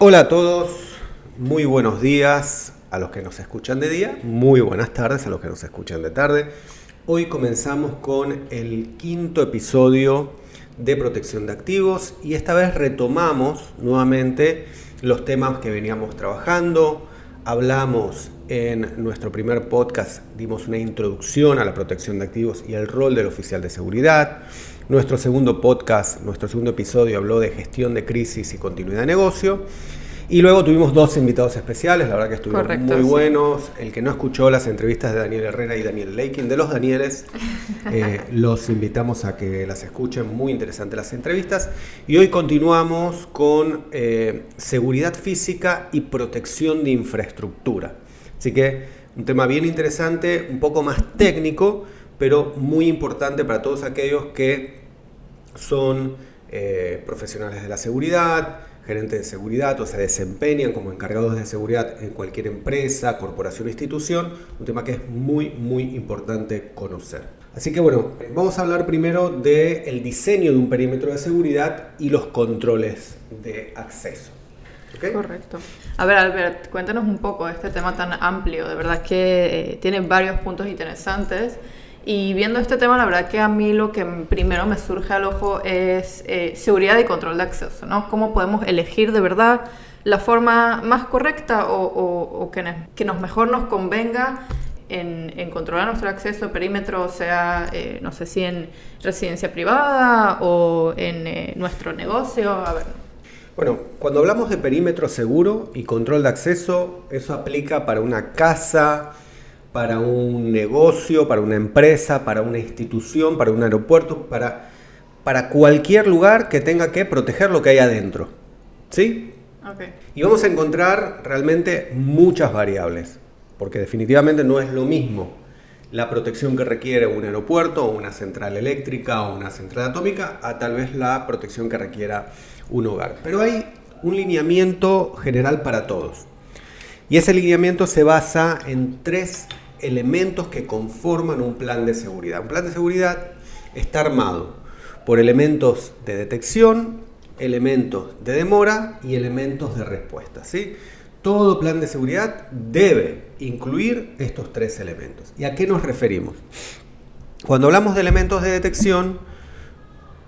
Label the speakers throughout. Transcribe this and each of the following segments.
Speaker 1: Hola a todos, muy buenos días a los que nos escuchan de día, muy buenas tardes a los que nos escuchan de tarde. Hoy comenzamos con el quinto episodio de protección de activos y esta vez retomamos nuevamente los temas que veníamos trabajando. Hablamos en nuestro primer podcast, dimos una introducción a la protección de activos y el rol del oficial de seguridad. Nuestro segundo podcast, nuestro segundo episodio habló de gestión de crisis y continuidad de negocio. Y luego tuvimos dos invitados especiales, la verdad que estuvieron muy buenos. El que no escuchó las entrevistas de Daniel Herrera y Daniel Leikin, de los Danieles, los invitamos a que las escuchen, muy interesantes las entrevistas. Y hoy continuamos con seguridad física y protección de infraestructura. Así que un tema bien interesante, un poco más técnico, pero muy importante para todos aquellos que son profesionales de la seguridad, gerentes de seguridad o se desempeñan como encargados de seguridad en cualquier empresa, corporación o institución, un tema que es muy importante conocer. Así que bueno, vamos a hablar primero del diseño de un perímetro de seguridad y los controles de acceso. ¿Okay?
Speaker 2: Correcto. A ver, Albert, cuéntanos un poco de este tema tan amplio, de verdad que tiene varios puntos interesantes. Y viendo este tema, la verdad que a mí lo que primero me surge al ojo es seguridad y control de acceso, ¿no? ¿Cómo podemos elegir de verdad la forma más correcta o que mejor nos convenga en controlar nuestro acceso, perímetro, sea, no sé si en residencia privada o en nuestro negocio? A ver.
Speaker 1: Bueno, cuando hablamos de perímetro seguro y control de acceso, eso aplica para una casa, para un negocio, para una empresa, para una institución, para un aeropuerto, para cualquier lugar que tenga que proteger lo que hay adentro. ¿Sí?
Speaker 2: Okay.
Speaker 1: Y vamos a encontrar realmente muchas variables, porque definitivamente no es lo mismo la protección que requiere un aeropuerto o una central eléctrica o una central atómica a tal vez la protección que requiera un hogar. Pero hay un lineamiento general para todos. Y ese lineamiento se basa en tres elementos que conforman un plan de seguridad. Un plan de seguridad está armado por elementos de detección, elementos de demora y elementos de respuesta, ¿sí? Todo plan de seguridad debe incluir estos tres elementos. ¿Y a qué nos referimos? Cuando hablamos de elementos de detección,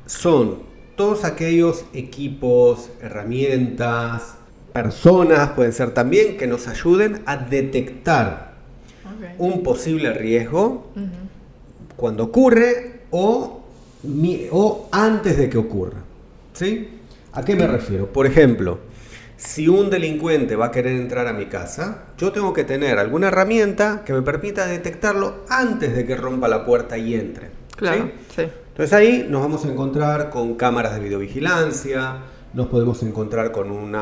Speaker 1: son todos aquellos equipos, herramientas, personas, pueden ser también, que nos ayuden a detectar un posible riesgo cuando ocurre o antes de que ocurra. ¿Sí? ¿A qué me refiero? Por ejemplo, si un delincuente va a querer entrar a mi casa, yo tengo que tener alguna herramienta que me permita detectarlo antes de que rompa la puerta y entre.
Speaker 2: Claro, sí.
Speaker 1: Entonces ahí nos vamos a encontrar con cámaras de videovigilancia, nos podemos encontrar con un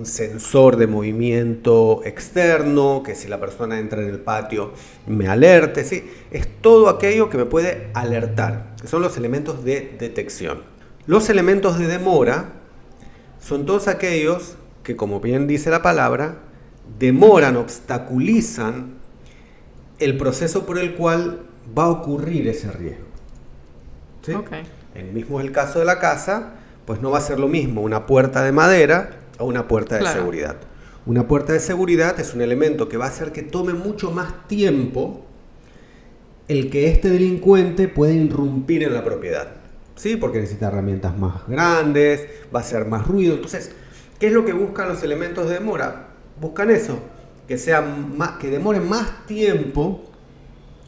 Speaker 1: sensor de movimiento externo, que si la persona entra en el patio me alerte, ¿sí? Es todo aquello que me puede alertar, que son los elementos de detección. Los elementos de demora son todos aquellos que, como bien dice la palabra, demoran, obstaculizan el proceso por el cual va a ocurrir ese riesgo. ¿Sí?
Speaker 2: Okay.
Speaker 1: El mismo es el caso de la casa, pues no va a ser lo mismo una puerta de madera o una puerta de seguridad. Una puerta de seguridad es un elemento que va a hacer que tome mucho más tiempo el que este delincuente pueda irrumpir en la propiedad. ¿Sí? Porque necesita herramientas más grandes, va a hacer más ruido. Entonces, ¿qué es lo que buscan los elementos de demora? Buscan eso, que demore más tiempo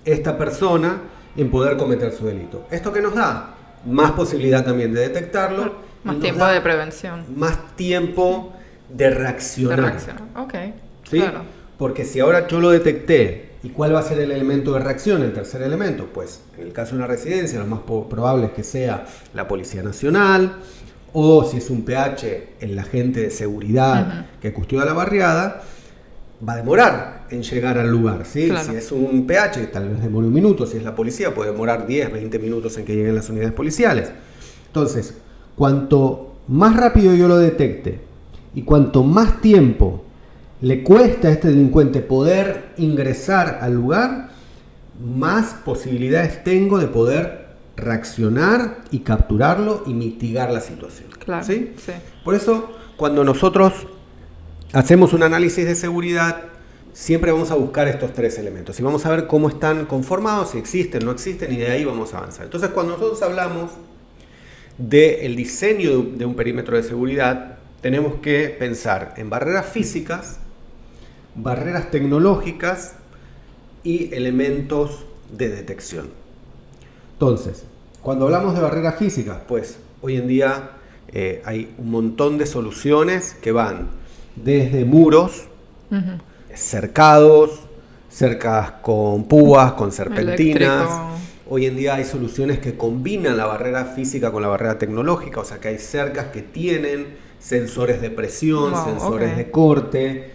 Speaker 1: esta persona en poder cometer su delito. ¿Esto qué nos da? Más posibilidad también de detectarlo.
Speaker 2: Más tiempo de prevención.
Speaker 1: Más tiempo de reaccionar.
Speaker 2: Ok,
Speaker 1: ¿Sí?
Speaker 2: Claro.
Speaker 1: Porque si ahora yo lo detecté, ¿y cuál va a ser el elemento de reacción, el tercer elemento? Pues en el caso de una residencia, lo más probable es que sea la Policía Nacional, o si es un PH, el agente de seguridad que custodia la barriada, va a demorar en llegar al lugar, ¿sí?
Speaker 2: Claro.
Speaker 1: Si es un PH, tal vez demore un minuto. Si es la policía, puede demorar 10, 20 minutos en que lleguen las unidades policiales. Entonces, cuanto más rápido yo lo detecte y cuanto más tiempo le cuesta a este delincuente poder ingresar al lugar, más posibilidades tengo de poder reaccionar y capturarlo y mitigar la situación.
Speaker 2: Claro,
Speaker 1: ¿sí?
Speaker 2: sí.
Speaker 1: Por eso, cuando nosotros hacemos un análisis de seguridad, siempre vamos a buscar estos 3 elementos y vamos a ver cómo están conformados, si existen, no existen, y de ahí vamos a avanzar. Entonces, cuando nosotros hablamos del diseño de un perímetro de seguridad, tenemos que pensar en barreras físicas, barreras tecnológicas y elementos de detección. Entonces, cuando hablamos de barreras físicas, pues hoy en día hay un montón de soluciones que van desde muros, cercados con púas, con serpentinas.
Speaker 2: Eléctrico.
Speaker 1: Hoy en día hay soluciones que combinan la barrera física con la barrera tecnológica, o sea que hay cercas que tienen sensores de presión, sensores de corte,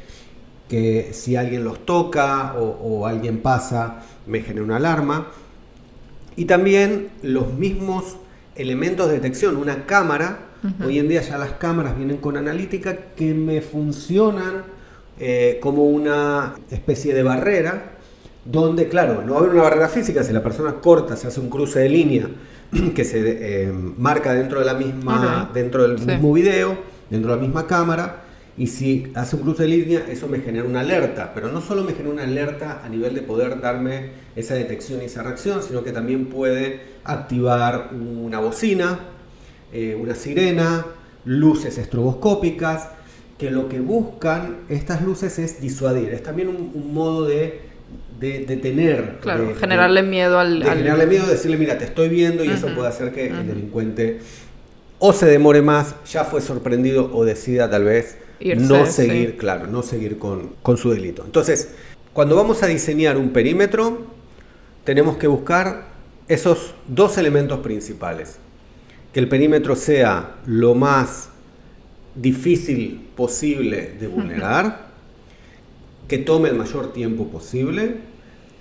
Speaker 1: que si alguien los toca o alguien pasa, me genera una alarma. Y también los mismos elementos de detección, una cámara. Hoy en día ya las cámaras vienen con analítica que me funcionan como una especie de barrera, donde, claro, no va a haber una barrera física. Si la persona corta, se hace un cruce de línea que se marca dentro de la misma, dentro del mismo video, dentro de la misma cámara, y si hace un cruce de línea, eso me genera una alerta, pero no solo me genera una alerta a nivel de poder darme esa detección y esa reacción, sino que también puede activar una bocina, una sirena, luces estroboscópicas, que lo que buscan estas luces es disuadir. Es también un modo de tener...
Speaker 2: Claro, generarle miedo
Speaker 1: generarle miedo, decirle, mira, te estoy viendo, y eso puede hacer que el delincuente o se demore más, ya fue sorprendido, o decida tal vez irse, no seguir, claro, no seguir con su delito. Entonces, cuando vamos a diseñar un perímetro, tenemos que buscar esos 2 elementos principales. Que el perímetro sea lo más difícil posible de vulnerar, que tome el mayor tiempo posible,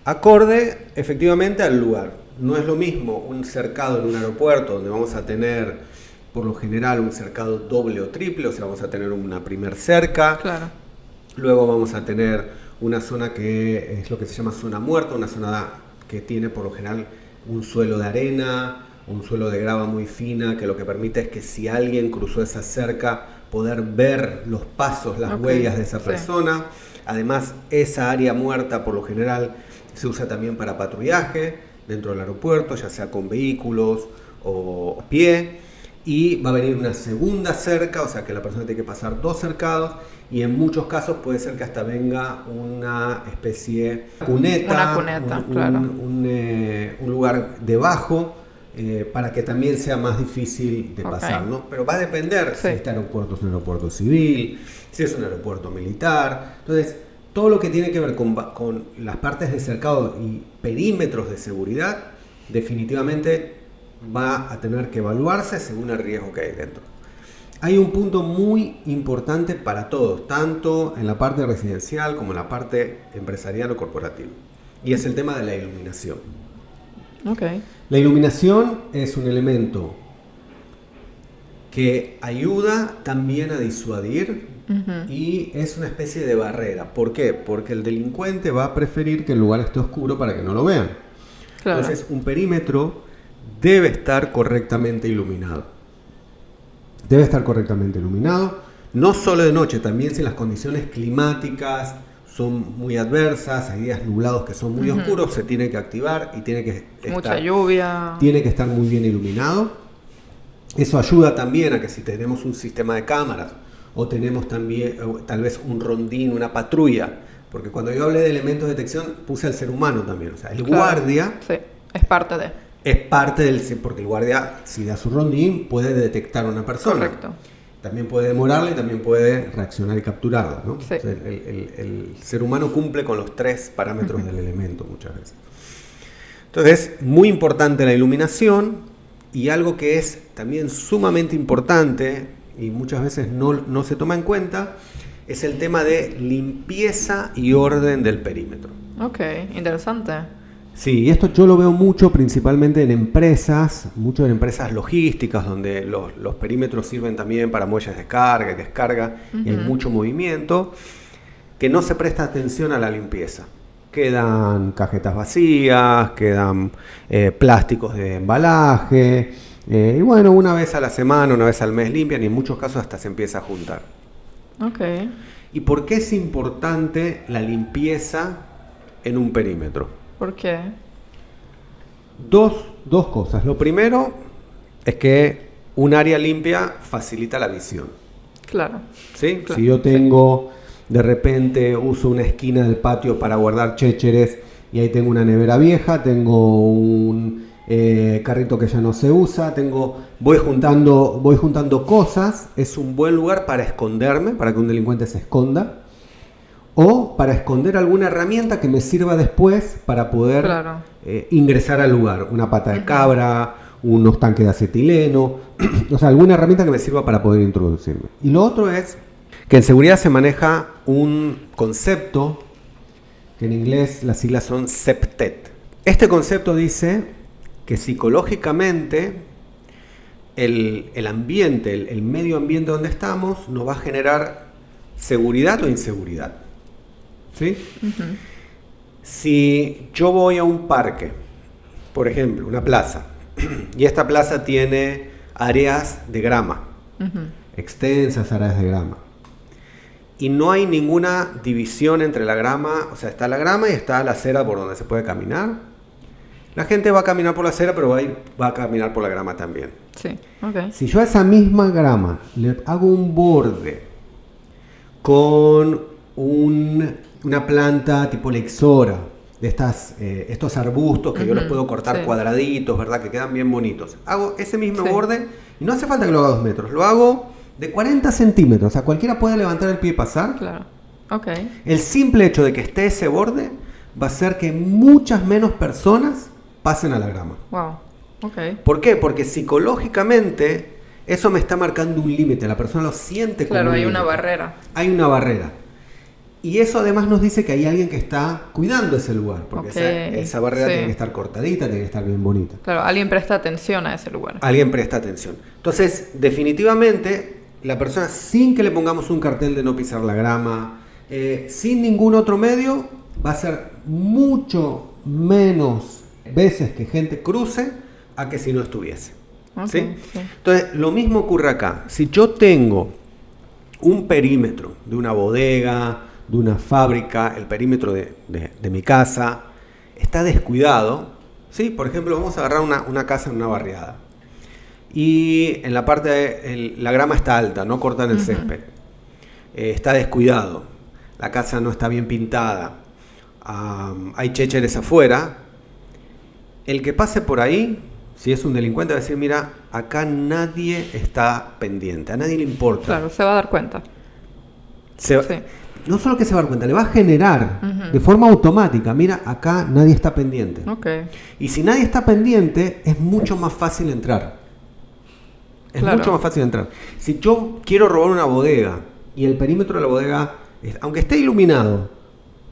Speaker 1: acorde efectivamente al lugar. No es lo mismo un cercado en un aeropuerto, donde vamos a tener por lo general un cercado doble o triple, o sea, vamos a tener una primer cerca,
Speaker 2: claro.
Speaker 1: Luego vamos a tener una zona que es lo que se llama zona muerta, una zona que tiene por lo general un suelo de arena, un suelo de grava muy fina, que lo que permite es que si alguien cruzó esa cerca, poder ver los pasos, las huellas de esa persona. Además, esa área muerta por lo general se usa también para patrullaje dentro del aeropuerto, ya sea con vehículos o a pie. Y va a venir una segunda cerca, o sea que la persona tiene que pasar 2 cercados, y en muchos casos puede ser que hasta venga una especie de cuneta, un lugar debajo, para que también sea más difícil de pasar, ¿no? Pero va a depender si este aeropuerto es un aeropuerto civil, si es un aeropuerto militar. Entonces, todo lo que tiene que ver con las partes de cercado y perímetros de seguridad, definitivamente va a tener que evaluarse según el riesgo que hay dentro. Hay un punto muy importante para todos, tanto en la parte residencial como en la parte empresarial o corporativa, y es el tema de la iluminación. La iluminación es un elemento que ayuda también a disuadir y es una especie de barrera. ¿Por qué? Porque el delincuente va a preferir que el lugar esté oscuro para que no lo vean. Claro. Entonces, un perímetro debe estar correctamente iluminado. Debe estar correctamente iluminado, no solo de noche, también si las condiciones climáticas son muy adversas, hay días nublados que son muy oscuros, se tiene que activar y tiene que
Speaker 2: mucha lluvia.
Speaker 1: Tiene que estar muy bien iluminado. Eso ayuda también a que si tenemos un sistema de cámaras o tenemos también tal vez un rondín, una patrulla, porque cuando yo hablé de elementos de detección puse al ser humano también, o sea, el guardia
Speaker 2: es parte de...
Speaker 1: Es parte del... porque el guardia, si da su rondín, puede detectar a una persona.
Speaker 2: Correcto.
Speaker 1: También puede demorarla y también puede reaccionar y capturarla, ¿no? Sí. O sea, el ser humano cumple con los 3 parámetros del elemento muchas veces. Entonces, muy importante la iluminación, y algo que es también sumamente importante y muchas veces no se toma en cuenta, es el tema de limpieza y orden del perímetro.
Speaker 2: Ok, interesante.
Speaker 1: Sí, y esto yo lo veo mucho principalmente en empresas, mucho en empresas logísticas, donde los perímetros sirven también para muelles de carga y descarga, y hay mucho movimiento, que no se presta atención a la limpieza. Quedan cajetas vacías, quedan plásticos de embalaje, y bueno, una vez a la semana, una vez al mes limpian y en muchos casos hasta se empieza a juntar.
Speaker 2: Ok.
Speaker 1: ¿Y por qué es importante la limpieza en un perímetro?
Speaker 2: ¿Por qué?
Speaker 1: Dos cosas. Lo primero es que un área limpia facilita la visión.
Speaker 2: Claro.
Speaker 1: ¿Sí?
Speaker 2: Claro.
Speaker 1: Si yo tengo, de repente uso una esquina del patio para guardar chécheres y ahí tengo una nevera vieja, tengo un carrito que ya no se usa, voy juntando cosas, es un buen lugar para esconderme, para que un delincuente se esconda, o para esconder alguna herramienta que me sirva después para poder
Speaker 2: Claro.
Speaker 1: ingresar al lugar, una pata de cabra, unos tanques de acetileno, o sea, alguna herramienta que me sirva para poder introducirme. Y lo otro es que en seguridad se maneja un concepto que en inglés las siglas son CPTED. Este concepto dice que psicológicamente el ambiente, el medio ambiente donde estamos nos va a generar seguridad o inseguridad. ¿Sí?
Speaker 2: Ujú.
Speaker 1: Si yo voy a un parque, por ejemplo, una plaza, y esta plaza tiene áreas de grama,
Speaker 2: Ujú.
Speaker 1: extensas áreas de grama, y no hay ninguna división entre la grama, o sea, está la grama y está la acera por donde se puede caminar. La gente va a caminar por la acera, pero va a caminar por la grama también.
Speaker 2: Sí, ok.
Speaker 1: Si yo a esa misma grama le hago un borde con una planta tipo Lexora, de estos arbustos que yo los puedo cortar cuadraditos, ¿verdad? Que quedan bien bonitos. Hago ese mismo borde y no hace falta que lo haga 2 metros, lo hago de 40 centímetros. O sea, cualquiera puede levantar el pie y pasar.
Speaker 2: Claro. Ok.
Speaker 1: El simple hecho de que esté ese borde va a hacer que muchas menos personas pasen a la grama.
Speaker 2: Wow. Ok.
Speaker 1: ¿Por qué? Porque psicológicamente eso me está marcando un límite, la persona lo siente como
Speaker 2: Claro,
Speaker 1: un
Speaker 2: hay una
Speaker 1: límite.
Speaker 2: barrera.
Speaker 1: Hay una barrera. Y eso además nos dice que hay alguien que está cuidando ese lugar, porque
Speaker 2: Ok,
Speaker 1: esa barrera
Speaker 2: sí.
Speaker 1: tiene que estar cortadita, tiene que estar bien bonita.
Speaker 2: Claro, alguien presta atención a ese lugar.
Speaker 1: Alguien presta atención. Entonces, definitivamente, la persona, sin que le pongamos un cartel de no pisar la grama, sin ningún otro medio, va a ser mucho menos veces que gente cruce a que si no estuviese.
Speaker 2: Ok,
Speaker 1: ¿Sí?
Speaker 2: sí.
Speaker 1: Entonces, lo mismo ocurre acá. Si yo tengo un perímetro de una bodega, de una fábrica, el perímetro de mi casa, está descuidado, ¿sí? Por ejemplo, vamos a agarrar una casa en una barriada. Y en la parte, la grama está alta, no cortan el césped. Está descuidado, la casa no está bien pintada, hay chécheres afuera. El que pase por ahí, si es un delincuente, va a decir, mira, acá nadie está pendiente, a nadie le importa.
Speaker 2: Claro, se va a dar cuenta.
Speaker 1: Sí. No solo que se va a dar cuenta, le va a generar de forma automática, mira, acá nadie está pendiente.
Speaker 2: Ok.
Speaker 1: Y si nadie está pendiente, es mucho más fácil entrar. Es
Speaker 2: Claro.
Speaker 1: mucho más fácil entrar. Si yo quiero robar una bodega y el perímetro de la bodega, aunque esté iluminado,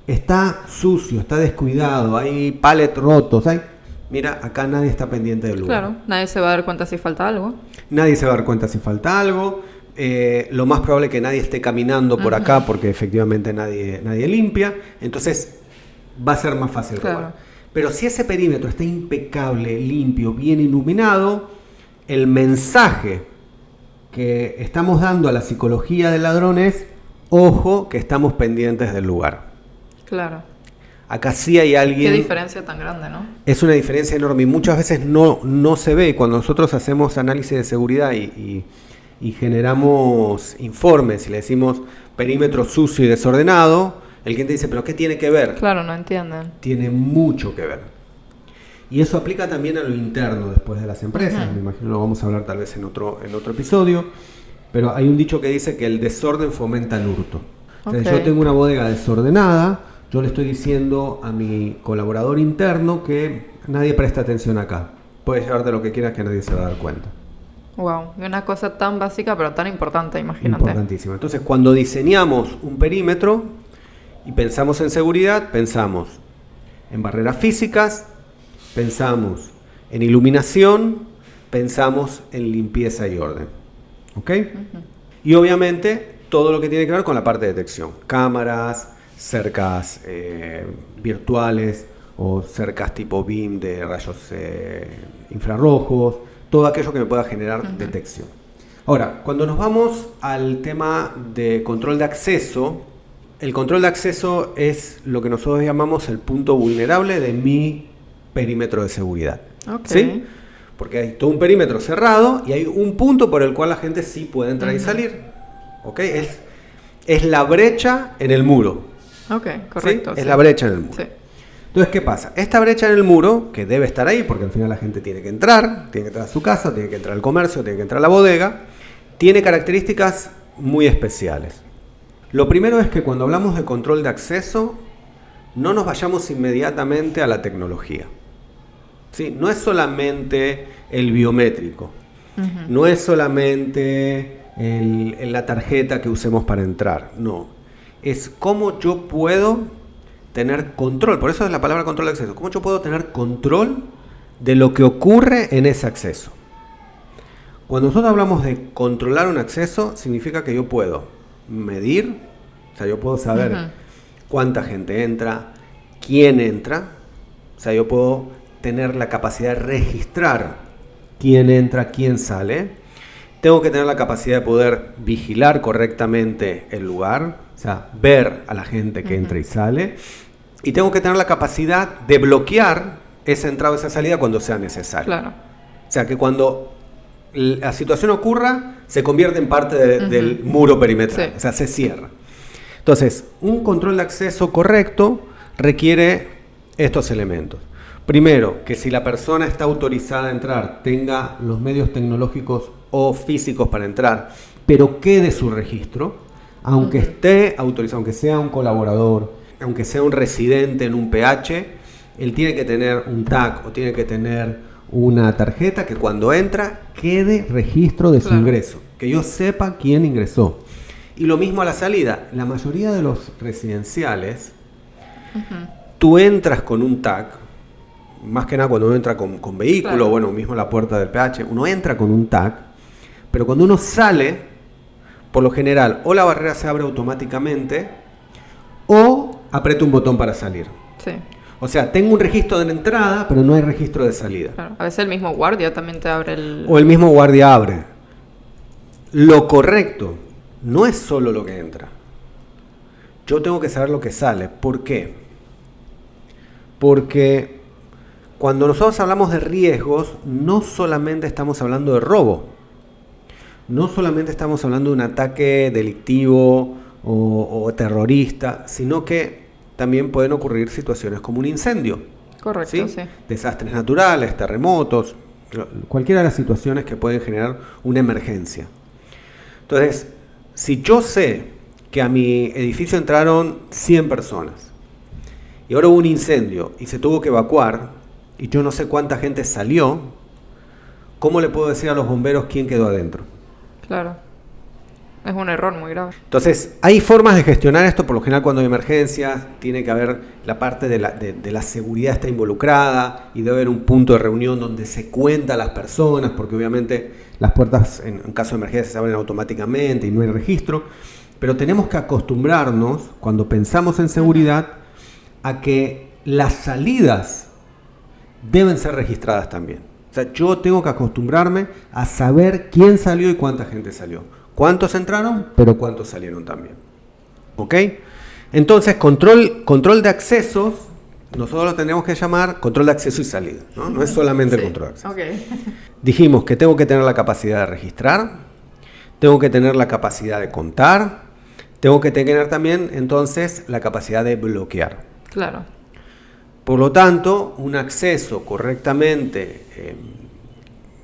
Speaker 1: está sucio, está descuidado, hay palets rotos, mira, acá nadie está pendiente del lugar.
Speaker 2: Claro, nadie se va a dar cuenta si falta algo.
Speaker 1: Nadie se va a dar cuenta si falta algo. Lo más probable es que nadie esté caminando por acá porque efectivamente nadie limpia. Entonces va a ser más fácil robar. Pero si ese perímetro está impecable, limpio, bien iluminado, el mensaje que estamos dando a la psicología del ladrón es, ojo, que estamos pendientes del lugar.
Speaker 2: Claro.
Speaker 1: Acá sí hay alguien...
Speaker 2: Qué diferencia tan grande, ¿no?
Speaker 1: Es una diferencia enorme y muchas veces no se ve. Cuando nosotros hacemos análisis de seguridad y generamos informes y le decimos perímetro sucio y desordenado, el cliente dice, ¿pero qué tiene que ver?
Speaker 2: Claro, no entienden.
Speaker 1: Tiene mucho que ver. Y eso aplica también a lo interno después de las empresas. Me imagino lo vamos a hablar tal vez en otro episodio. Pero hay un dicho que dice que el desorden fomenta el hurto. Entonces, yo tengo una bodega desordenada, yo le estoy diciendo a mi colaborador interno que nadie presta atención acá. Puedes llevarte lo que quieras que nadie se va a dar cuenta.
Speaker 2: Wow, una cosa tan básica pero tan importante, imagínate.
Speaker 1: Importantísimo. Entonces, cuando diseñamos un perímetro y pensamos en seguridad, pensamos en barreras físicas, pensamos en iluminación, pensamos en limpieza y orden. ¿Ok? Y obviamente todo lo que tiene que ver con la parte de detección. Cámaras, cercas virtuales o cercas tipo BIM de rayos infrarrojos, todo aquello que me pueda generar detección. Ahora, cuando nos vamos al tema de control de acceso, el control de acceso es lo que nosotros llamamos el punto vulnerable de mi perímetro de seguridad. ¿Sí? Porque hay todo un perímetro cerrado y hay un punto por el cual la gente sí puede entrar y salir. Es la brecha en el muro.
Speaker 2: Correcto.
Speaker 1: ¿Sí? Es la brecha en el muro.
Speaker 2: Sí.
Speaker 1: Entonces, ¿qué pasa? Esta brecha en el muro, que debe estar ahí, porque al final la gente tiene que entrar a su casa, tiene que entrar al comercio, tiene que entrar a la bodega, tiene características muy especiales. Lo primero es que cuando hablamos de control de acceso, no nos vayamos inmediatamente a la tecnología. ¿Sí? No es solamente el biométrico, no es solamente la tarjeta que usemos para entrar, no. Es cómo yo puedo tener control, por eso es la palabra control de acceso, cómo yo puedo tener control de lo que ocurre en ese acceso. Cuando nosotros hablamos de controlar un acceso, significa que yo puedo medir, o sea, yo puedo saber cuánta gente entra, quién entra, o sea, yo puedo tener la capacidad de registrar quién entra, quién sale. Tengo que tener la capacidad de poder vigilar correctamente el lugar, o sea, ver a la gente que entra y sale. Y tengo que tener la capacidad de bloquear esa entrada o esa salida cuando sea necesario.
Speaker 2: Claro.
Speaker 1: O sea, que cuando la situación ocurra, se convierte en parte del muro perimetral, o sea, se cierra. Entonces, un control de acceso correcto requiere estos elementos. Primero, que si la persona está autorizada a entrar, tenga los medios tecnológicos o físicos para entrar, pero quede su registro, aunque esté autorizado, aunque sea un colaborador, aunque sea un residente en un PH, él tiene que tener un tag o tiene que tener una tarjeta que cuando entra quede registro de su ingreso, que yo sepa quién ingresó. Y lo mismo a la salida. La mayoría de los residenciales, tú entras con un tag, más que nada cuando uno entra con vehículo, bueno, mismo la puerta del PH, uno entra con un tag, pero cuando uno sale, por lo general, o la barrera se abre automáticamente, o aprieto un botón para salir.
Speaker 2: Sí.
Speaker 1: O sea, tengo un registro de entrada, pero no hay registro de salida.
Speaker 2: Claro. A veces el mismo guardia también te abre el...
Speaker 1: O el mismo guardia abre. Lo correcto no es solo lo que entra. Yo tengo que saber lo que sale. ¿Por qué? Porque cuando nosotros hablamos de riesgos, no solamente estamos hablando de robo. No solamente estamos hablando de un ataque delictivo o terrorista, sino que también pueden ocurrir situaciones como un incendio.
Speaker 2: Correcto,
Speaker 1: ¿sí? Desastres naturales, terremotos, cualquiera de las situaciones que pueden generar una emergencia. Entonces, si yo sé que a mi edificio entraron 100 personas y ahora hubo un incendio y se tuvo que evacuar y yo no sé cuánta gente salió, ¿cómo le puedo decir a los bomberos quién quedó adentro?
Speaker 2: Claro. Es un error muy grave.
Speaker 1: Entonces, hay formas de gestionar esto. Por lo general, cuando hay emergencias, tiene que haber la parte de la seguridad está involucrada y debe haber un punto de reunión donde se cuenta a las personas, porque obviamente las puertas en caso de emergencia se abren automáticamente y no hay registro. Pero tenemos que acostumbrarnos, cuando pensamos en seguridad, a que las salidas deben ser registradas también. O sea, yo tengo que acostumbrarme a saber quién salió y cuánta gente salió. ¿Cuántos entraron? Pero cuántos salieron también. ¿Ok? Entonces, control de accesos, nosotros lo tendríamos que llamar control de acceso y salida. No es solamente el control de acceso.
Speaker 2: Okay.
Speaker 1: Dijimos que tengo que tener la capacidad de registrar, tengo que tener la capacidad de contar, tengo que tener también, entonces, la capacidad de bloquear.
Speaker 2: Claro.
Speaker 1: Por lo tanto, un acceso correctamente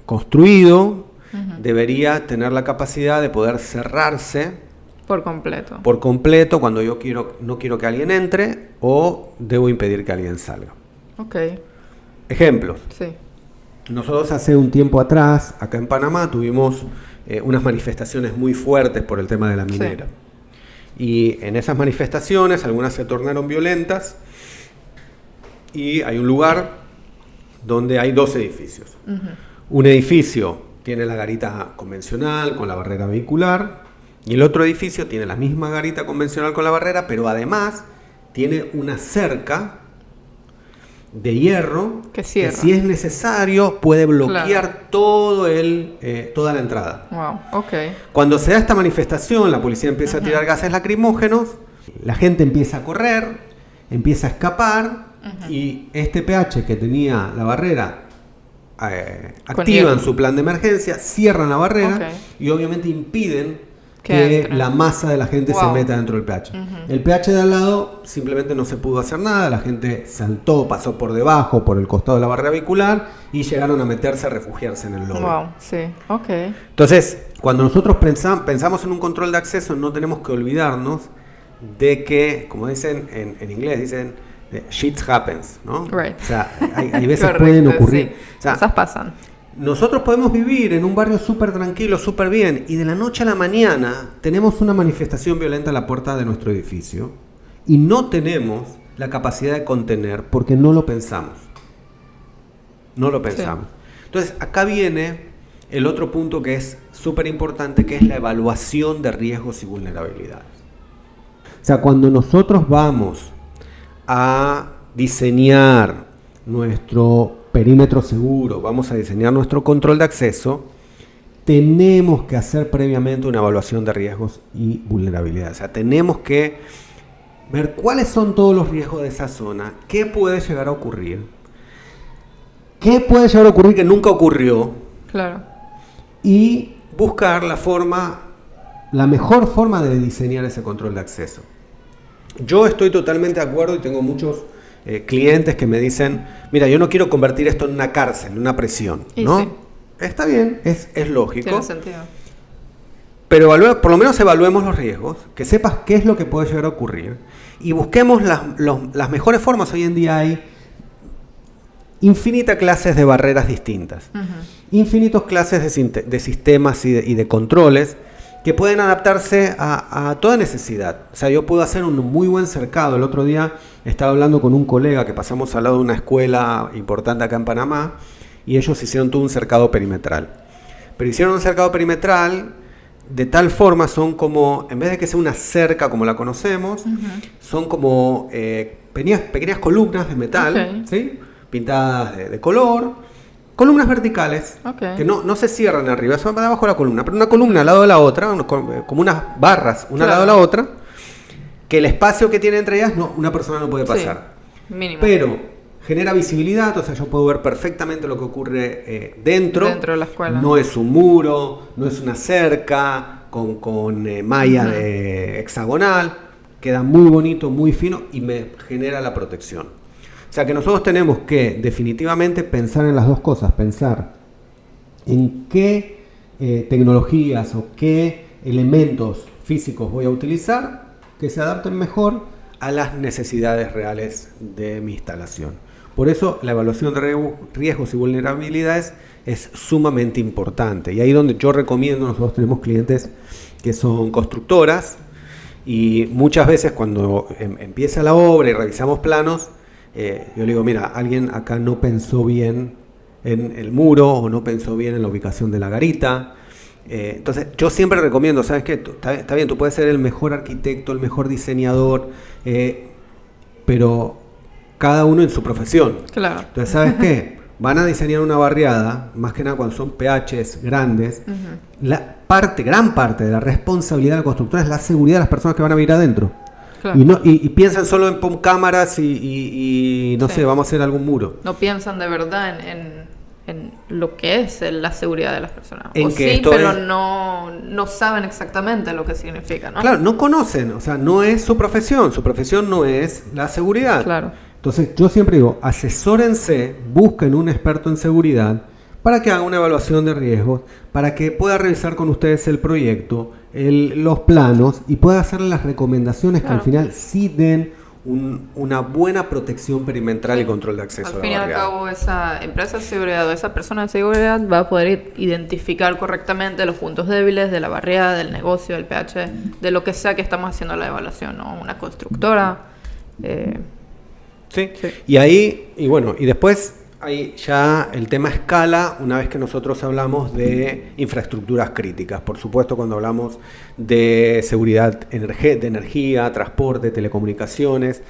Speaker 1: construido debería tener la capacidad de poder cerrarse
Speaker 2: por completo.
Speaker 1: Por completo cuando yo no quiero que alguien entre o debo impedir que alguien salga.
Speaker 2: Ok.
Speaker 1: Ejemplos.
Speaker 2: Sí.
Speaker 1: Nosotros hace un tiempo atrás, acá en Panamá, tuvimos unas manifestaciones muy fuertes por el tema de la minera. Sí. Y en esas manifestaciones, algunas se tornaron violentas y hay un lugar donde hay dos edificios. Un edificio tiene la garita convencional con la barrera vehicular y el otro edificio tiene la misma garita convencional con la barrera, pero además tiene una cerca de hierro que
Speaker 2: cierra.
Speaker 1: si es necesario puede bloquear toda la entrada.
Speaker 2: Wow, ok.
Speaker 1: Cuando se da esta manifestación, la policía empieza a tirar gases lacrimógenos, la gente empieza a correr, empieza a escapar y este PH que tenía la barrera activa en su plan de emergencia, cierran la barrera y obviamente impiden que la masa de la gente se meta dentro del PH. El PH de al lado simplemente no se pudo hacer nada, la gente saltó, pasó por debajo, por el costado de la barrera vehicular y llegaron a meterse, a refugiarse en el lobby.
Speaker 2: Wow, sí, ok.
Speaker 1: Entonces, cuando nosotros pensamos en un control de acceso, no tenemos que olvidarnos de que, como dicen en inglés, dicen shit happens, ¿no?
Speaker 2: Right.
Speaker 1: O sea, hay veces pueden ocurrir.
Speaker 2: Sí.
Speaker 1: O sea,
Speaker 2: cosas pasan.
Speaker 1: Nosotros podemos vivir en un barrio súper tranquilo, súper bien, y de la noche a la mañana tenemos una manifestación violenta a la puerta de nuestro edificio y no tenemos la capacidad de contener porque no lo pensamos. No lo pensamos. Sí. Entonces, acá viene el otro punto que es súper importante, que es la evaluación de riesgos y vulnerabilidades. O sea, cuando nosotros vamos a diseñar nuestro perímetro seguro, vamos a diseñar nuestro control de acceso, tenemos que hacer previamente una evaluación de riesgos y vulnerabilidades. O sea, tenemos que ver cuáles son todos los riesgos de esa zona, qué puede llegar a ocurrir, qué puede llegar a ocurrir que nunca ocurrió.
Speaker 2: Claro.
Speaker 1: Y buscar la mejor forma de diseñar ese control de acceso. Yo estoy totalmente de acuerdo y tengo muchos clientes que me dicen, mira, yo no quiero convertir esto en una cárcel, en una presión, ¿no? Sí. Está bien, es lógico.
Speaker 2: Tiene sentido.
Speaker 1: Pero por lo menos evaluemos los riesgos, que sepas qué es lo que puede llegar a ocurrir y busquemos las mejores formas. Hoy en día hay infinitas clases de barreras distintas, infinitas clases de sistemas y de controles que pueden adaptarse a toda necesidad. O sea, yo puedo hacer un muy buen cercado. El otro día estaba hablando con un colega que pasamos al lado de una escuela importante acá en Panamá y ellos hicieron todo un cercado perimetral. Pero hicieron un cercado perimetral de tal forma, son como, en vez de que sea una cerca como la conocemos, son como pequeñas columnas de metal, ¿sí? Pintadas de color. Columnas verticales, que no se cierran arriba, son para abajo de la columna, pero una columna al lado de la otra, como unas barras, una al lado de la otra, que el espacio que tiene entre ellas una persona no puede pasar.
Speaker 2: Sí, mínimo.
Speaker 1: Pero genera visibilidad, o sea, yo puedo ver perfectamente lo que ocurre dentro
Speaker 2: de la escuela.
Speaker 1: No es un muro, no es una cerca con malla de hexagonal, queda muy bonito, muy fino y me genera la protección. O sea que nosotros tenemos que definitivamente pensar en las dos cosas, pensar en qué tecnologías o qué elementos físicos voy a utilizar que se adapten mejor a las necesidades reales de mi instalación. Por eso la evaluación de riesgos y vulnerabilidades es sumamente importante. Y ahí donde yo recomiendo, nosotros tenemos clientes que son constructoras y muchas veces cuando empieza la obra y revisamos planos, yo le digo, mira, alguien acá no pensó bien en el muro o no pensó bien en la ubicación de la garita. Entonces, yo siempre recomiendo, ¿sabes qué? Está bien, tú puedes ser el mejor arquitecto, el mejor diseñador, pero cada uno en su profesión.
Speaker 2: Claro.
Speaker 1: Entonces, ¿sabes qué? Van a diseñar una barriada, más que nada cuando son PHs grandes. Gran parte de la responsabilidad del constructor es la seguridad de las personas que van a vivir adentro. Claro. Y piensan solo en cámaras y no sé, vamos a hacer algún muro.
Speaker 2: No piensan de verdad en lo que es la seguridad de las personas.
Speaker 1: En
Speaker 2: o
Speaker 1: que
Speaker 2: sí, pero no saben exactamente lo que significa, ¿no?
Speaker 1: Claro, no conocen, o sea, no es su profesión no es la seguridad.
Speaker 2: Claro.
Speaker 1: Entonces, yo siempre digo, asesórense, busquen un experto en seguridad para que haga una evaluación de riesgos, para que pueda revisar con ustedes el proyecto, los planos y pueda hacerle las recomendaciones que al final sí den una buena protección perimetral y control de acceso a la barriada.
Speaker 2: Al fin y al cabo, esa empresa de seguridad o esa persona de seguridad va a poder identificar correctamente los puntos débiles de la barriada, del negocio, del PH, de lo que sea que estamos haciendo la evaluación, ¿no? Una constructora.
Speaker 1: Sí. Y ahí, y bueno, y después ahí ya el tema escala una vez que nosotros hablamos de infraestructuras críticas. Por supuesto, cuando hablamos de seguridad de energía, transporte, telecomunicaciones,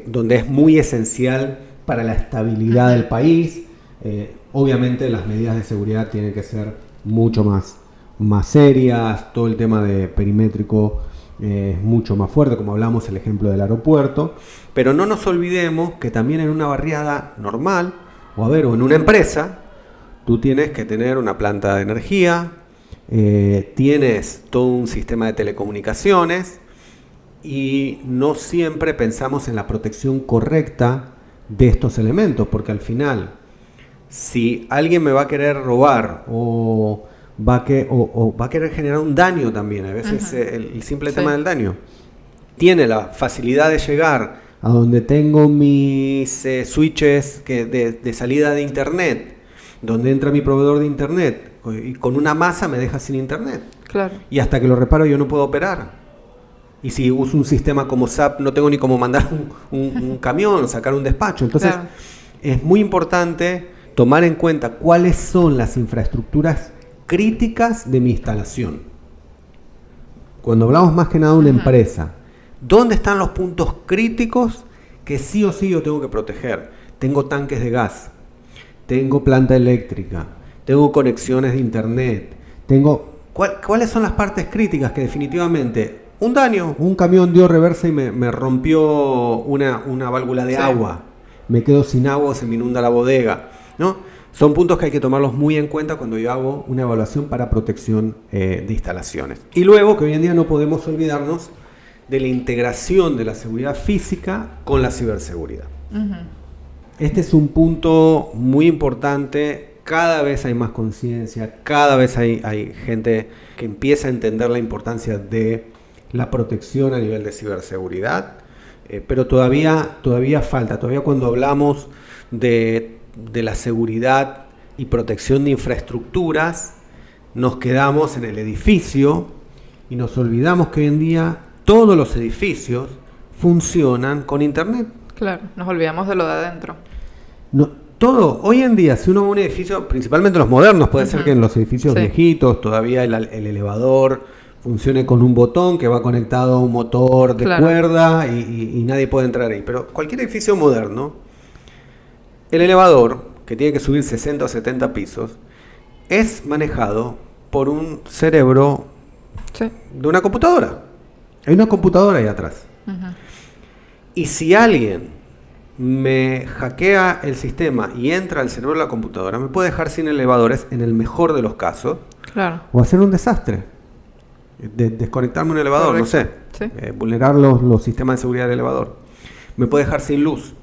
Speaker 1: donde es muy esencial para la estabilidad del país. Obviamente las medidas de seguridad tienen que ser mucho más serias, todo el tema de perimétrico es mucho más fuerte, como hablamos el ejemplo del aeropuerto, pero no nos olvidemos que también en una barriada normal, o en una empresa, tú tienes que tener una planta de energía, tienes todo un sistema de telecomunicaciones y no siempre pensamos en la protección correcta de estos elementos, porque al final, si alguien me va a querer robar o va a querer generar un daño también, a veces el simple tema del daño, tiene la facilidad de llegar a donde tengo mis switches de salida de internet, donde entra mi proveedor de internet, y con una masa me deja sin internet.
Speaker 2: Claro.
Speaker 1: Y hasta que lo reparo yo no puedo operar. Y si uso un sistema como SAP, no tengo ni cómo mandar un camión, sacar un despacho. Entonces, claro, es muy importante tomar en cuenta cuáles son las infraestructuras críticas de mi instalación. Cuando hablamos más que nada de una empresa, ¿dónde están los puntos críticos que sí o sí yo tengo que proteger? Tengo tanques de gas, tengo planta eléctrica, tengo conexiones de internet, ¿cuáles son las partes críticas que definitivamente un daño, un camión dio reversa y me rompió una válvula de agua, me quedo sin agua, se me inunda la bodega, ¿no? Son puntos que hay que tomarlos muy en cuenta cuando yo hago una evaluación para protección de instalaciones. Y luego, que hoy en día no podemos olvidarnos de la integración de la seguridad física con la ciberseguridad. Este es un punto muy importante. Cada vez hay más conciencia, cada vez hay gente que empieza a entender la importancia de la protección a nivel de ciberseguridad, pero todavía falta. Todavía cuando hablamos de la seguridad y protección de infraestructuras, nos quedamos en el edificio y nos olvidamos que hoy en día todos los edificios funcionan con internet.
Speaker 2: Claro, nos olvidamos de lo de adentro.
Speaker 1: Todo, hoy en día, si uno va a un edificio, principalmente los modernos, puede ser que en los edificios viejitos todavía el elevador funcione con un botón que va conectado a un motor de cuerda y nadie puede entrar ahí. Pero cualquier edificio moderno, el elevador, que tiene que subir 60 o 70 pisos, es manejado por un cerebro de una computadora. Hay una computadora ahí atrás. Y si alguien me hackea el sistema y entra al cerebro de la computadora, me puede dejar sin elevadores en el mejor de los casos. Claro. O hacer un desastre. Desconectarme un elevador, correcto, no sé. Vulnerar los sistemas de seguridad del elevador. Me puede dejar sin luz.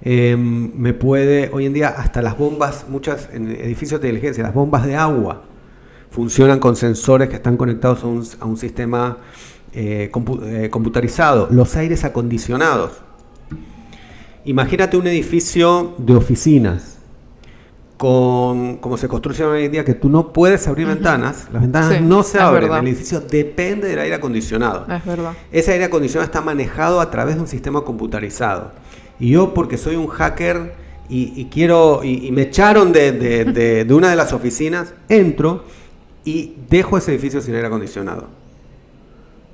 Speaker 1: Me puede, hoy en día, hasta las bombas, muchas en edificios de inteligencia, las bombas de agua funcionan con sensores que están conectados a un sistema computarizado. Los aires acondicionados. Imagínate un edificio de oficinas, como se construye hoy en día, que tú no puedes abrir ventanas, las ventanas no se abren, el edificio depende del aire acondicionado. Es verdad. Ese aire acondicionado está manejado a través de un sistema computarizado. Y yo, porque soy un hacker y me echaron de una de las oficinas, entro y dejo ese edificio sin aire acondicionado.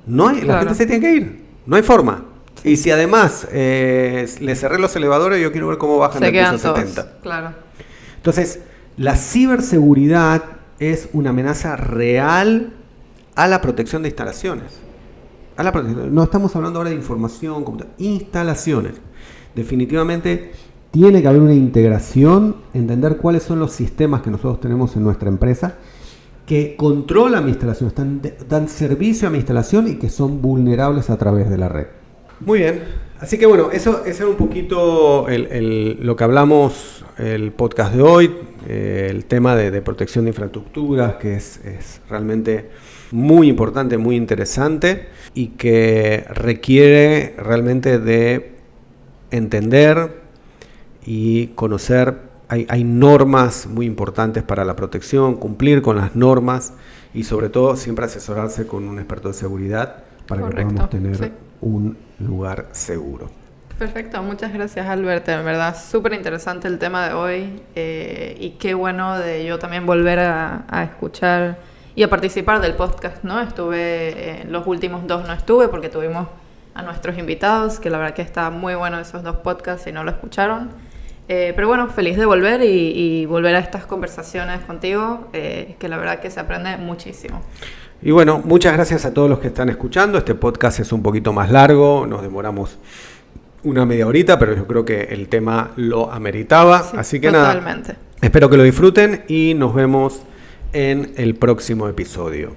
Speaker 1: La gente se tiene que ir, no hay forma. Y si además le cerré los elevadores, yo quiero ver cómo bajan del piso 70. Claro. Entonces, la ciberseguridad es una amenaza real a la protección de instalaciones. No estamos hablando ahora de información, instalaciones. Definitivamente tiene que haber una integración, entender cuáles son los sistemas que nosotros tenemos en nuestra empresa que controlan mi instalación, dan servicio a mi instalación y que son vulnerables a través de la red. Muy bien, así que bueno, eso era un poquito lo que hablamos el podcast de hoy, el tema de protección de infraestructuras, que es realmente muy importante, muy interesante y que requiere realmente de entender y conocer. Hay normas muy importantes para la protección, cumplir con las normas y sobre todo siempre asesorarse con un experto de seguridad para que podamos tener un lugar seguro.
Speaker 2: Perfecto, muchas gracias Albert, en verdad súper interesante el tema de hoy y qué bueno de yo también volver a escuchar y a participar del podcast, ¿no? Estuve, los últimos 2 no estuve porque tuvimos a nuestros invitados, que la verdad que está muy bueno esos 2 podcasts si no lo escucharon. Pero bueno, feliz de volver y volver a estas conversaciones contigo, que la verdad que se aprende muchísimo.
Speaker 1: Y bueno, muchas gracias a todos los que están escuchando. Este podcast es un poquito más largo, nos demoramos una media horita, pero yo creo que el tema lo ameritaba.
Speaker 2: Sí,
Speaker 1: así que
Speaker 2: totalmente.
Speaker 1: nada, espero que lo disfruten y nos vemos en el próximo episodio.